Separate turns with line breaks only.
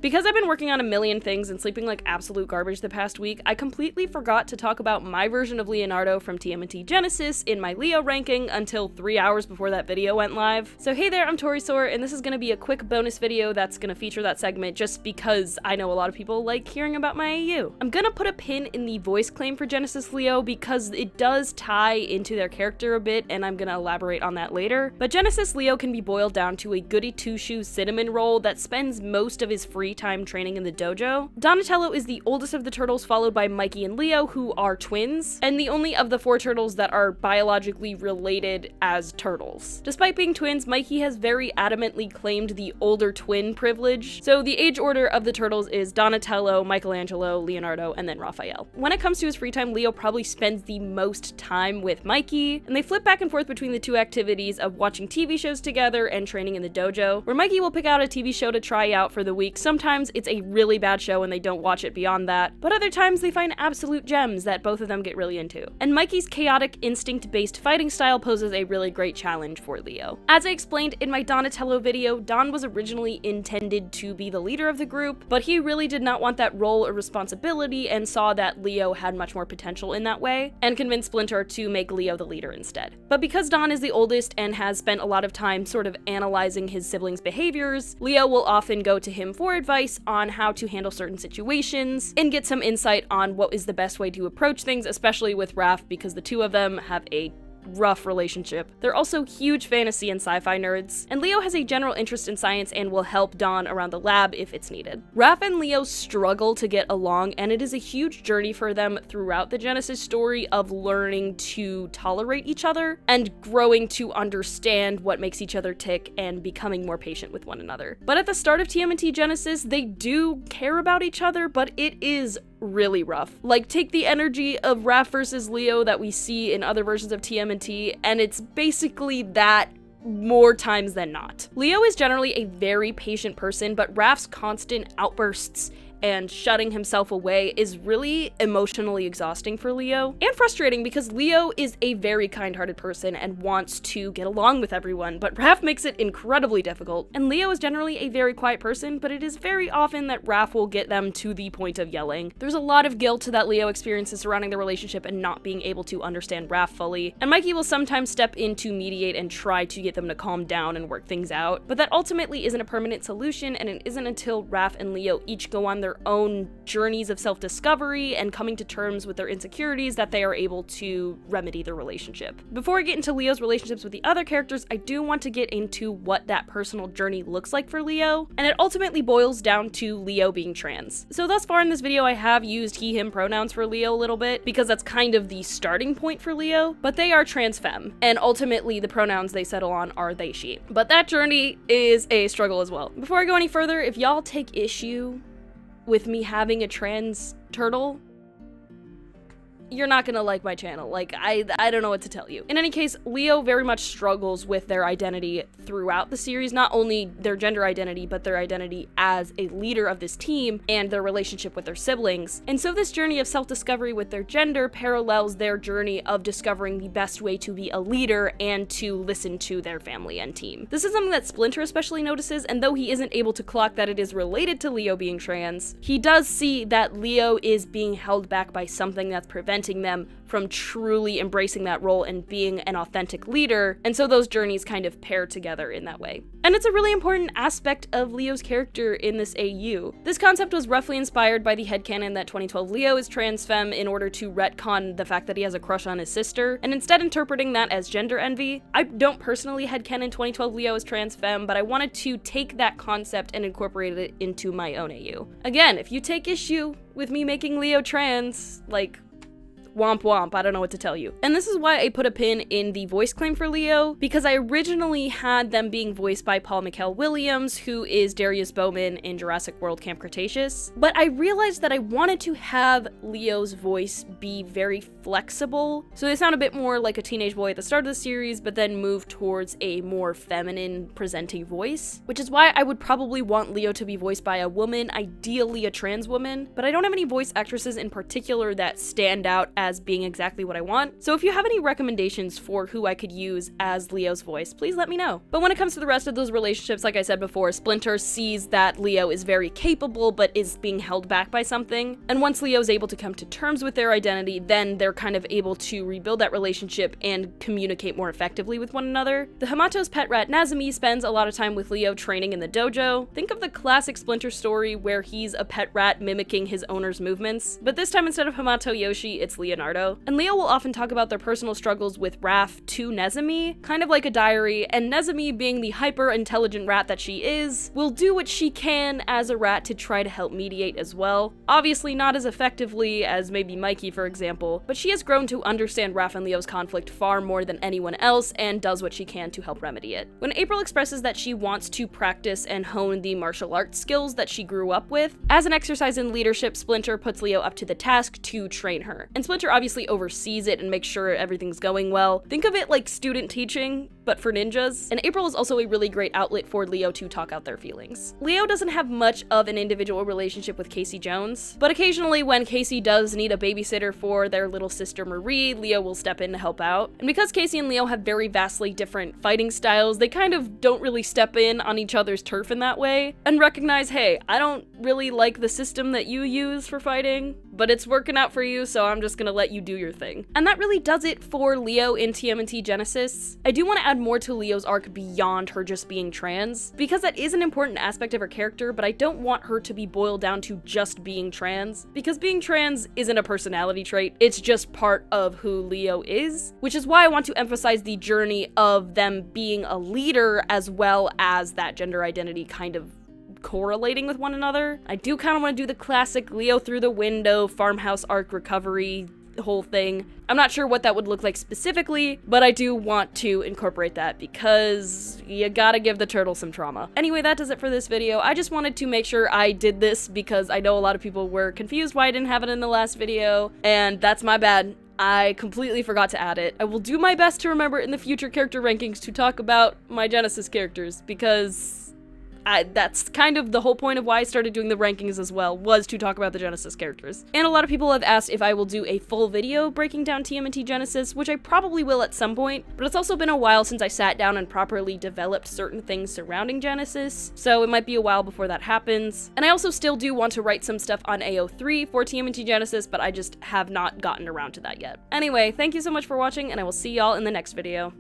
Because I've been working on a million things and sleeping like absolute garbage the past week, I completely forgot to talk about my version of Leonardo from TMNT Genesis in my Leo ranking until 3 hours before that video went live. So hey there, I'm Torisaur, and this is gonna be a quick bonus video that's gonna feature that segment just because I know a lot of people like hearing about my AU. I'm gonna put a pin in the voice claim for Genesis Leo because it does tie into their character a bit, and I'm gonna elaborate on that later. But Genesis Leo can be boiled down to a goody two-shoes cinnamon roll that spends most of his free time training in the dojo. Donatello is the oldest of the turtles, followed by Mikey and Leo, who are twins, and the only of the 4 turtles that are biologically related as turtles. Despite being twins, Mikey has very adamantly claimed the older twin privilege, so the age order of the turtles is Donatello, Michelangelo, Leonardo, and then Raphael. When it comes to his free time, Leo probably spends the most time with Mikey, and they flip back and forth between the two activities of watching TV shows together and training in the dojo, where Mikey will pick out a TV show to try out for the week. Sometimes it's a really bad show and they don't watch it beyond that, but other times they find absolute gems that both of them get really into. And Mikey's chaotic, instinct-based fighting style poses a really great challenge for Leo. As I explained in my Donatello video, Don was originally intended to be the leader of the group, but he really did not want that role or responsibility and saw that Leo had much more potential in that way, and convinced Splinter to make Leo the leader instead. But because Don is the oldest and has spent a lot of time sort of analyzing his siblings' behaviors, Leo will often go to him for advice on how to handle certain situations and get some insight on what is the best way to approach things, especially with Raph, because the two of them have a rough relationship. They're also huge fantasy and sci-fi nerds, and Leo has a general interest in science and will help Don around the lab if it's needed. Raph and Leo struggle to get along, and it is a huge journey for them throughout the Genesis story of learning to tolerate each other and growing to understand what makes each other tick and becoming more patient with one another. But at the start of TMNT Genesis, they do care about each other, but it is really rough. Like, take the energy of Raph versus Leo that we see in other versions of TMNT, and it's basically that more times than not. Leo is generally a very patient person, but Raph's constant outbursts and shutting himself away is really emotionally exhausting for Leo, and frustrating because Leo is a very kind-hearted person and wants to get along with everyone, but Raph makes it incredibly difficult. And Leo is generally a very quiet person, but it is very often that Raph will get them to the point of yelling. There's a lot of guilt that Leo experiences surrounding the relationship and not being able to understand Raph fully, and Mikey will sometimes step in to mediate and try to get them to calm down and work things out, but that ultimately isn't a permanent solution, and it isn't until Raph and Leo each go on their own journeys of self-discovery and coming to terms with their insecurities that they are able to remedy the relationship. Before I get into Leo's relationships with the other characters, I do want to get into what that personal journey looks like for Leo, and it ultimately boils down to Leo being trans. So thus far in this video, I have used he, him pronouns for Leo a little bit, because that's kind of the starting point for Leo, but they are trans femme, and ultimately the pronouns they settle on are they, she. But that journey is a struggle as well. Before I go any further, if y'all take issue with me having a trans turtle, you're not gonna like my channel. Like, I don't know what to tell you. In any case, Leo very much struggles with their identity throughout the series, not only their gender identity, but their identity as a leader of this team and their relationship with their siblings. And so this journey of self-discovery with their gender parallels their journey of discovering the best way to be a leader and to listen to their family and team. This is something that Splinter especially notices, and though he isn't able to clock that it is related to Leo being trans, he does see that Leo is being held back by something that's preventing them from truly embracing that role and being an authentic leader, and so those journeys kind of pair together in that way. And it's a really important aspect of Leo's character in this AU. This concept was roughly inspired by the headcanon that 2012 Leo is trans femme in order to retcon the fact that he has a crush on his sister, and instead interpreting that as gender envy. I don't personally headcanon 2012 Leo as trans femme, but I wanted to take that concept and incorporate it into my own AU. Again, if you take issue with me making Leo trans, like, womp womp, I don't know what to tell you. And this is why I put a pin in the voice claim for Leo, because I originally had them being voiced by Paul Michael-Williams, who is Darius Bowman in Jurassic World Camp Cretaceous, but I realized that I wanted to have Leo's voice be very flexible, so they sound a bit more like a teenage boy at the start of the series, but then move towards a more feminine presenting voice, which is why I would probably want Leo to be voiced by a woman, ideally a trans woman, but I don't have any voice actresses in particular that stand out as being exactly what I want. So if you have any recommendations for who I could use as Leo's voice, please let me know. But when it comes to the rest of those relationships, like I said before, Splinter sees that Leo is very capable but is being held back by something. And once Leo is able to come to terms with their identity, then they're kind of able to rebuild that relationship and communicate more effectively with one another. The Hamato's pet rat Nazumi spends a lot of time with Leo training in the dojo. Think of the classic Splinter story where he's a pet rat mimicking his owner's movements, but this time instead of Hamato Yoshi, it's Leonardo. And Leo will often talk about their personal struggles with Raph to Nezumi, kind of like a diary, and Nezumi, being the hyper-intelligent rat that she is, will do what she can as a rat to try to help mediate as well. Obviously not as effectively as maybe Mikey, for example, but she has grown to understand Raph and Leo's conflict far more than anyone else and does what she can to help remedy it. When April expresses that she wants to practice and hone the martial arts skills that she grew up with, as an exercise in leadership, Splinter puts Leo up to the task to train her. And Splinter obviously oversees it and makes sure everything's going well. Think of it like student teaching, but for ninjas. And April is also a really great outlet for Leo to talk out their feelings. Leo doesn't have much of an individual relationship with Casey Jones, but occasionally when Casey does need a babysitter for their little sister Marie, Leo will step in to help out. And because Casey and Leo have very vastly different fighting styles, they kind of don't really step in on each other's turf in that way, and recognize, hey, I don't really like the system that you use for fighting, but it's working out for you, so I'm just gonna let you do your thing. And that really does it for Leo in TMNT Genesis. I do want to add more to Leo's arc beyond her just being trans, because that is an important aspect of her character, but I don't want her to be boiled down to just being trans, because being trans isn't a personality trait, it's just part of who Leo is, which is why I want to emphasize the journey of them being a leader as well as that gender identity kind of correlating with one another. I do kind of want to do the classic Leo through the window, farmhouse arc recovery whole thing. I'm not sure what that would look like specifically, but I do want to incorporate that because you gotta give the turtle some trauma. Anyway, that does it for this video. I just wanted to make sure I did this because I know a lot of people were confused why I didn't have it in the last video, and that's my bad. I completely forgot to add it. I will do my best to remember in the future character rankings to talk about my Genesis characters, because that's kind of the whole point of why I started doing the rankings as well, was to talk about the Genesis characters. And a lot of people have asked if I will do a full video breaking down TMNT Genesis, which I probably will at some point, but it's also been a while since I sat down and properly developed certain things surrounding Genesis, so it might be a while before that happens. And I also still do want to write some stuff on AO3 for TMNT Genesis, but I just have not gotten around to that yet. Anyway, thank you so much for watching, and I will see y'all in the next video.